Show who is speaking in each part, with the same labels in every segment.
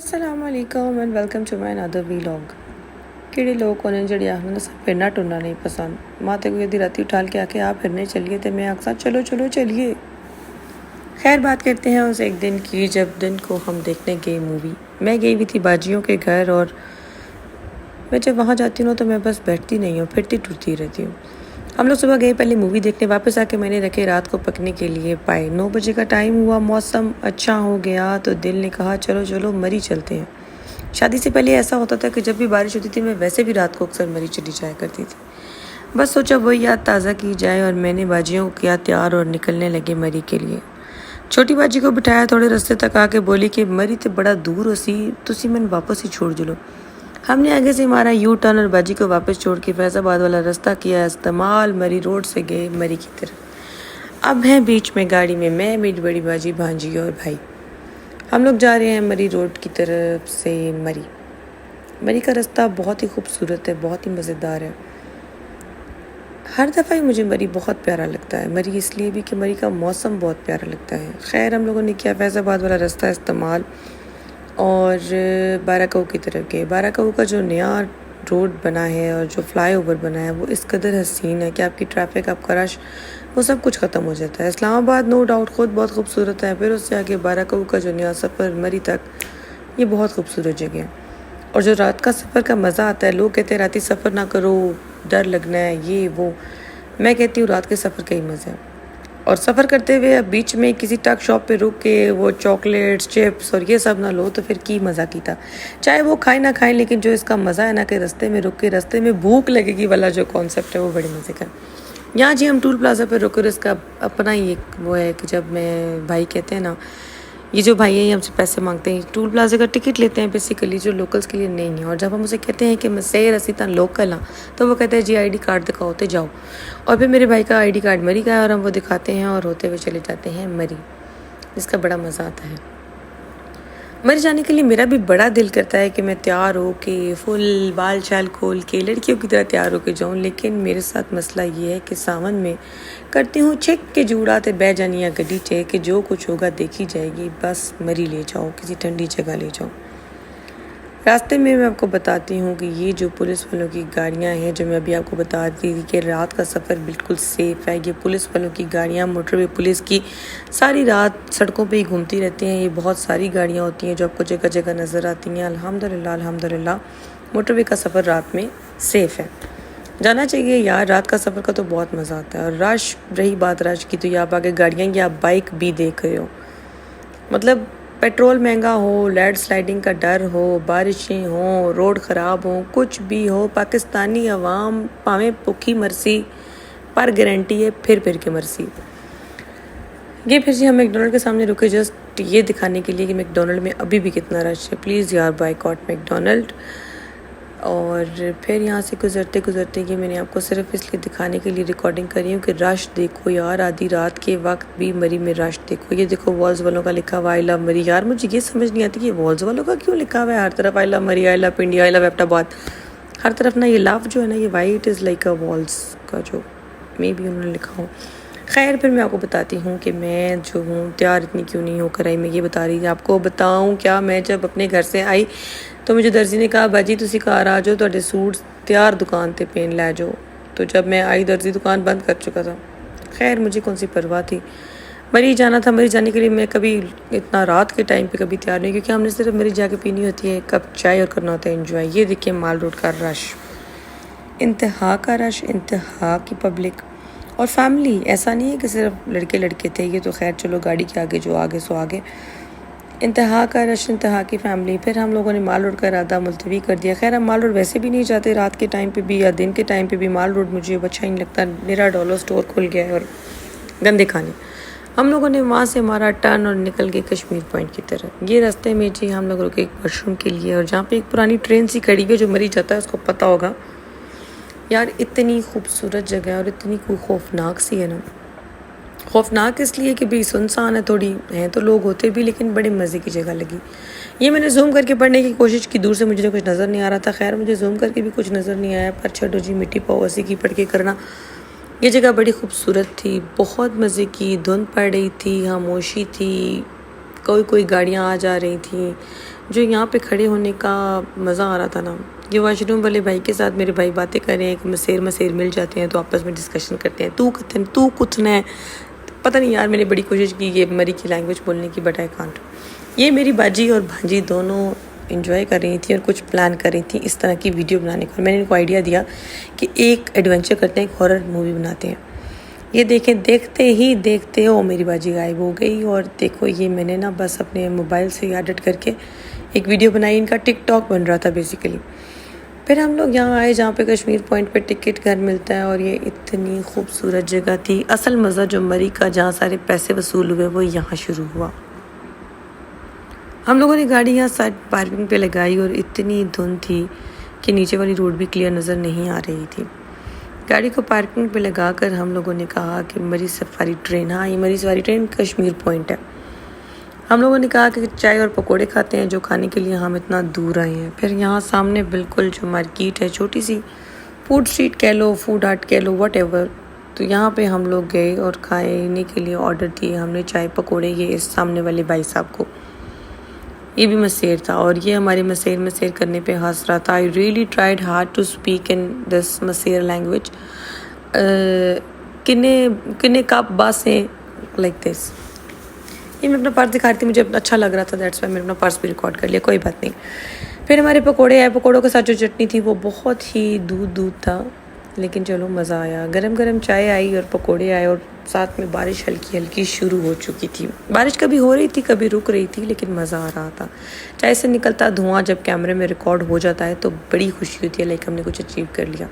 Speaker 1: Assalamualaikum and welcome to my another vlog। किड़े लोग होने जड़ी आखने सब फिरना टुरना नहीं पसंद। माँ ते को यदि राती उठाल के आके आप फिरने चलिए तो मैं आखसा चलो चलो चलिए। खैर बात करते हैं उस एक दिन की जब दिन को हम देखने गए मूवी। मैं गई हुई थी बाजियों के घर और मैं जब वहाँ जाती हूँ तो मैं बस बैठती नहीं हूँ, फिरती टुरती रहती हूँ। हम लोग सुबह गए पहले मूवी देखने, वापस आके मैंने रखे रात को पकने के लिए पाए। 9 बजे का टाइम हुआ, मौसम अच्छा हो गया तो दिल ने कहा चलो चलो मरी चलते हैं। शादी से पहले ऐसा होता था कि जब भी बारिश होती थी मैं वैसे भी रात को अक्सर मरी चली जाया करती थी। बस सोचा वही याद ताज़ा की जाए और मैंने बाजियों को किया तैयार और निकलने लगे मरी के लिए। छोटी बाजी को बिठाया, थोड़े रास्ते तक आके बोली कि मरी तो बड़ा दूर हो सी, तुसी मैंने वापस ही छोड़ जुलो। हमने आगे से मारा यू टर्न और बाजी को वापस छोड़ के फैजाबाद वाला रास्ता किया इस्तेमाल। मरी रोड से गए मरी की तरफ। अब हैं बीच में गाड़ी में मैं, मेरी बड़ी बाजी, भांजी और भाई। हम लोग जा रहे हैं मरी रोड की तरफ से। मरी का रास्ता बहुत ही खूबसूरत है, बहुत ही मज़ेदार है। हर दफ़ा ही मुझे मरी बहुत प्यारा लगता है। मरी इसलिए भी कि मरी का मौसम बहुत प्यारा लगता है। खैर हम लोगों ने किया फैज़ाबाद वाला रास्ता इस्तेमाल और बाराकाऊ की तरफ गए। बाराकाऊ का जो नया रोड बना है और जो फ्लाईओवर बना है वो इस कदर हसीन है कि आपकी ट्रैफिक, आपका रश, वो सब कुछ ख़त्म हो जाता है। इस्लामाबाद नो डाउट ख़ुद बहुत खूबसूरत है, फिर उससे आगे बाराकाऊ का जो नया सफ़र मरी तक, ये बहुत खूबसूरत जगह है। और जो रात का सफ़र का मज़ा आता है, लोग कहते हैं राती सफ़र ना करो, डर लगना है, ये वो। मैं कहती हूँ रात के सफ़र का ही मज़ा है। और सफ़र करते हुए अब बीच में किसी टक शॉप पे रुक के वो चॉकलेट्स, चिप्स और ये सब ना लो तो फिर की मज़ा की था। चाहे वो खाएं ना खाएं, लेकिन जो इसका मज़ा है ना कि रास्ते में रुक के रास्ते में भूख लगेगी वाला जो कॉन्सेप्ट है वो बड़े मज़े का। यहाँ जी हम टूल प्लाजा पे रुके और इसका अपना ही एक वो है कि जब मैं भाई कहते हैं ना, ये जो भाई है ये हमसे पैसे मांगते हैं, टूल प्लाजा का टिकट लेते हैं बेसिकली, जो लोकल्स के लिए नहीं है। और जब हम उसे कहते हैं कि मैं सही रसीता लोकल हाँ, तो वो कहते हैं जी आईडी कार्ड दिखाओ तो जाओ। और फिर मेरे भाई का आईडी कार्ड मरी का है और हम वो दिखाते हैं और होते हुए चले जाते हैं मरी, जिसका बड़ा मज़ा आता है। मरी जाने के लिए मेरा भी बड़ा दिल करता है कि मैं तैयार हो के फुल बाल शाल खोल के लड़कियों की तरह तैयार होके जाऊँ, लेकिन मेरे साथ मसला ये है कि सावन में करती हूँ छिक के जूड़ा ते बह जानी या गड्डी चे कि जो कुछ होगा देखी जाएगी, बस मरी ले जाओ, किसी ठंडी जगह ले जाओ। रास्ते में मैं आपको बताती हूँ कि ये जो पुलिस वालों की गाड़ियाँ हैं, जो मैं अभी आपको बता दी थी कि रात का सफ़र बिल्कुल सेफ़ है। ये पुलिस वालों की गाड़ियाँ, मोटरवे पुलिस की, सारी रात सड़कों पे ही घूमती रहती हैं। ये बहुत सारी गाड़ियाँ होती हैं जो आपको जगह जगह नज़र आती हैं। अल्हम्दुलिल्लाह अल्हम्दुलिल्लाह मोटरवे का सफ़र रात में सेफ़ है, जाना चाहिए यार। रात का सफ़र का तो बहुत मज़ा आता है। और रश, रही बात रश की, तो ये आप आगे गाड़ियाँ या बाइक भी देख रहे हो, मतलब पेट्रोल महंगा हो, लैंड स्लाइडिंग का डर हो, बारिशें हों, रोड ख़राब हो, कुछ भी हो, पाकिस्तानी अवाम भावें भुखी मरसी पर गारंटी है फिर के मरसी। ये फिर जी हम मैकडोनल्ड के सामने रुके जस्ट ये दिखाने के लिए कि मैकडोनल्ड में अभी भी कितना रश है। प्लीज़ यार बायकॉट मैकडोनल्ड। और फिर यहाँ से गुजरते गुजरते ये मैंने आपको सिर्फ इसलिए दिखाने के लिए रिकॉर्डिंग करी हूँ कि रश देखो यार, आधी रात के वक्त भी मरी में रश देखो। ये देखो वॉल्स वालों का लिखा हुआ आई लव मरी। यार मुझे ये समझ नहीं आती कि वॉल्स वालों का क्यों लिखा हुआ है हर तरफ I love Murree, I love India, I love Abbottabad, हर तरफ ना ये लव जो है ना, ये white is like a walls का जो मे भी उन्होंने लिखा हो। खैर फिर मैं आपको बताती हूँ कि मैं जो हूँ तैयार इतनी क्यों नहीं होकर आई। मैं ये बता रही थी आपको, बताऊँ क्या, मैं जब अपने घर से आई तो मुझे दर्जी ने कहा बाजी तुसी घर आ जाओ, तुहाडे सूट तैयार दुकान ते पेन लै जाओ। तो जब मैं आई दर्जी दुकान बंद कर चुका था। खैर मुझे कौन सी परवाह थी, मरी जाना था। मरी जाने के लिए मैं कभी इतना रात के टाइम पे कभी तैयार नहीं, क्योंकि हमने सिर्फ मरी जाके पीनी होती है कप चाय और करना होता है एंजॉय। ये देखिए माल रोड का रश, इंतहा का रश, इंतहा की पब्लिक और फैमिली। ऐसा नहीं है कि सिर्फ लड़के लड़के थे, ये तो खैर चलो गाड़ी के आगे जो आगे सो आगे। इंतहा का रश, इंतहा की फैमिली। फिर हम लोगों ने माल रोड का इरादा मुलतवी कर दिया। खैर हम माल रोड वैसे भी नहीं जाते रात के टाइम पे भी या दिन के टाइम पे भी। माल रोड मुझे अच्छा ही नहीं लगता, मेरा डॉलर स्टोर खुल गया है और गंदे खाने। हम लोगों ने वहाँ से हमारा टर्न और निकल गए कश्मीर पॉइंट की तरफ। ये रास्ते में जी हम लोग रुके एक वॉशरूम के लिए, और जहाँ पे एक पुरानी ट्रेन सी खड़ी हुई है, जो मरी जाता है उसको पता होगा यार। इतनी खूबसूरत जगह है और इतनी खौफनाक सी है ना। खौफनाक इसलिए कि भाई सुनसान है, थोड़ी हैं तो लोग होते भी, लेकिन बड़े मज़े की जगह लगी। ये मैंने जूम करके पढ़ने की कोशिश की, दूर से मुझे तो कुछ नज़र नहीं आ रहा था। खैर मुझे जूम करके भी कुछ नज़र नहीं आया, पर छोटो जी मिट्टी पाओ ऐसी की पढ़ के करना। ये जगह बड़ी खूबसूरत थी, बहुत मज़े की। धुंध पड़ रही थी, खामोशी थी, कोई गाड़ियाँ आ जा रही थी, जो यहाँ पे खड़े होने का मज़ा आ रहा था ना, ये वॉशरूम वाले भाई के साथ मेरे भाई बातें कर रहे हैं कि मसेर मिल जाते हैं तो आपस में डिस्कशन करते हैं, तू कुछ न, पता नहीं यार। मैंने बड़ी कोशिश की ये मरी की लैंग्वेज बोलने की, बट आई कांट। ये मेरी बाजी और भांजी दोनों इंजॉय कर रही थी और कुछ प्लान कर रही थी इस तरह की वीडियो बनाने का। मैंने इनको आइडिया दिया कि एक एडवेंचर करते हैं, एक हॉरर मूवी बनाते हैं। ये देखें, देखते ही देखते हो मेरी बाजी गायब हो गई। और देखो ये मैंने ना बस अपने मोबाइल से एडिट करके एक वीडियो बनाई, इनका टिकटॉक बन रहा था बेसिकली। फिर हम लोग यहाँ आए जहाँ पे कश्मीर पॉइंट पे टिकट घर मिलता है, और ये इतनी खूबसूरत जगह थी। असल मज़ा जो मरी का जहाँ सारे पैसे वसूल हुए वो यहाँ शुरू हुआ। हम लोगों ने गाड़ी यहाँ साइड पार्किंग पे लगाई और इतनी धुंध थी कि नीचे वाली रोड भी क्लियर नज़र नहीं आ रही थी। गाड़ी को पार्किंग पे लगा कर हम लोगों ने कहा कि मरी सफारी ट्रेन, हाँ ये मरी सफारी ट्रेन कश्मीर पॉइंट है। हम लोगों ने कहा कि चाय और पकोड़े खाते हैं, जो खाने के लिए हम इतना दूर आए हैं। फिर यहाँ सामने बिल्कुल जो मार्केट है, छोटी सी फूड स्ट्रीट कह लो, फूड आर्ट कह लो, वट, तो यहाँ पे हम लोग गए और खाने के लिए ऑर्डर दिए हमने चाय पकोड़े। ये इस सामने वाले भाई साहब को, ये भी मसेर था और ये हमारे मसेर करने पे हंस रहा था। I really tried hard to speak in this मसेर लैंग्वेज। किन्ने कप बासें लाइक दिस। ये मैं अपना पर्स दिखा रही थी, मुझे अच्छा लग रहा था, दैट्स वाई मैंने अपना पर्स भी रिकॉर्ड कर लिया, कोई बात नहीं। फिर हमारे पकोड़े आए, पकोड़ों के साथ जो चटनी थी वो बहुत ही दूध था, लेकिन चलो मज़ा आया। गरम चाय आई और पकोड़े आए, और साथ में बारिश हल्की शुरू हो चुकी थी। बारिश कभी हो रही थी कभी रुक रही थी, लेकिन मज़ा आ रहा था। चाय से निकलता धुआं जब कैमरे में रिकॉर्ड हो जाता है तो बड़ी खुशी होती है, लाइक हमने कुछ अचीव कर लिया।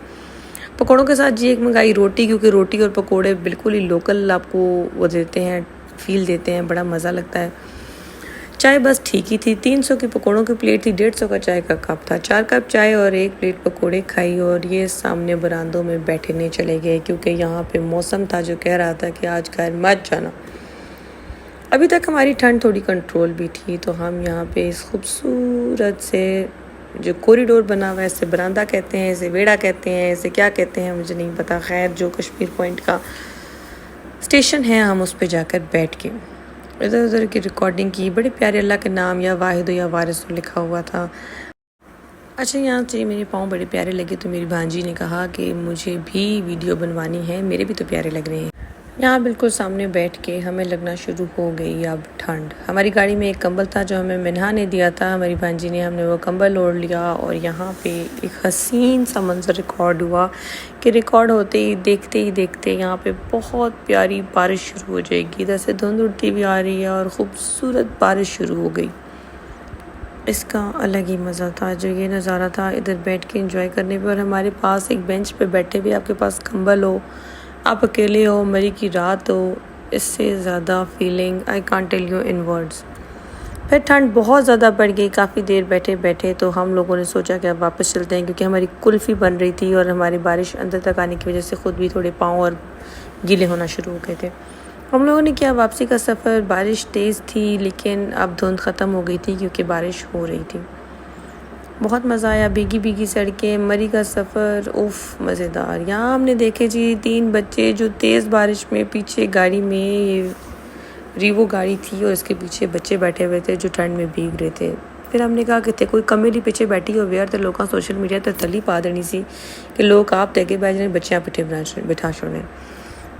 Speaker 1: पकोड़ों के साथ जी एक मंगाई रोटी, क्योंकि रोटी और पकोड़े बिल्कुल ही लोकल आपको वो देते हैं, फील देते हैं, बड़ा मज़ा लगता है। चाय बस ठीक ही थी। 300 की पकोड़ों की प्लेट थी, 150 का चाय का कप था। 4 कप चाय और 1 प्लेट पकोड़े खाई, और ये सामने बरामदों में बैठने चले गए, क्योंकि यहाँ पे मौसम था जो कह रहा था कि आज घर मत जाना। अभी तक हमारी ठंड थोड़ी कंट्रोल भी थी, तो हम यहाँ पे इस खूबसूरत से जो कॉरिडोर बना हुआ है, इसे बरामदा कहते हैं, इसे वेड़ा कहते हैं, इसे क्या कहते हैं मुझे नहीं पता। खैर जो कश्मीर पॉइंट का स्टेशन है, हम उस पर जाकर बैठ के इधर उधर की रिकॉर्डिंग की। बड़े प्यारे अल्लाह के नाम या वाहिद या वारिस लिखा हुआ था। अच्छा, यहाँ से मेरे पाँव बड़े प्यारे लगे, तो मेरी भांजी ने कहा कि मुझे भी वीडियो बनवानी है, मेरे भी तो प्यारे लग रहे हैं। यहाँ बिल्कुल सामने बैठ के हमें लगना शुरू हो गई अब ठंड। हमारी गाड़ी में एक कंबल था जो हमें मिन्हा ने दिया था, हमारी भांजी ने, हमने वो कंबल ओढ़ लिया, और यहाँ पे एक हसीन सा मंजर रिकॉर्ड हुआ कि रिकॉर्ड होते ही देखते यहाँ पे बहुत प्यारी बारिश शुरू हो जाएगी। इधर से धुंध उड़ती भी आ रही है और ख़ूबसूरत बारिश शुरू हो गई। इसका अलग ही मज़ा था, जो ये नज़ारा था इधर बैठ के एंजॉय करने पे। और हमारे पास एक बेंच पे बैठे भी, आपके पास कंबल हो, आप अकेले हो, मरी की रात हो, इससे ज़्यादा feeling I can't tell you in words. फिर ठंड बहुत ज़्यादा बढ़ गई। काफ़ी देर बैठे तो हम लोगों ने सोचा कि अब वापस चलते हैं, क्योंकि हमारी कुल्फ़ी बन रही थी और हमारी बारिश अंदर तक आने की वजह से ख़ुद भी थोड़े पाँव और गीले होना शुरू हो गए थे। हम लोगों ने किया वापसी का सफ़र। बारिश तेज़ थी, लेकिन अब धुंध ख़त्म हो गई थी क्योंकि बारिश हो रही थी। बहुत मज़ा आया, भीगी सड़कें, मरी का सफ़र, उफ़ मज़ेदार। यहाँ हमने देखे जी 3 बच्चे जो तेज़ बारिश में पीछे गाड़ी में, ये रीवो गाड़ी थी और इसके पीछे बच्चे बैठे हुए थे जो ठंड में भीग रहे थे। फिर हमने कहा कि कोई कमेली पीछे बैठी हो वेयर, तो लोग सोशल मीडिया तो तली पा देनी सी कि लोग आप तके बैठ रहे, बच्चियाँ पिठे बिठा छोड़ रहे।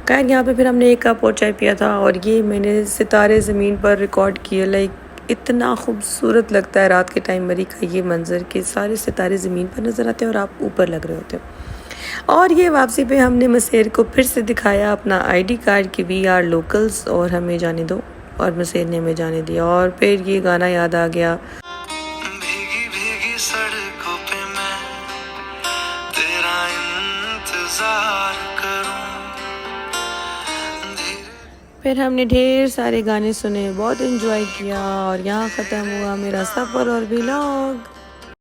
Speaker 1: खैर यहाँ पे फिर हमने 1 कप और चाय पिया था, और ये मैंने सितारे ज़मीन पर रिकॉर्ड किया। लाइक इतना खूबसूरत लगता है रात के टाइम मरी का ये मंज़र कि सारे सितारे ज़मीन पर नज़र आते हैं और आप ऊपर लग रहे होते हो। और ये वापसी पे हमने मसेर को फिर से दिखाया अपना ID कार्ड कि वी आर लोकल्स और हमें जाने दो, और मसेर ने हमें जाने दिया। और फिर ये गाना याद आ गया, भीगी सड़कों पे मैं तेरा इंतज़ार करूं। फिर हमने ढेर सारे गाने सुने, बहुत एंजॉय किया, और यहाँ ख़त्म हुआ मेरा सफ़र और व्लॉग।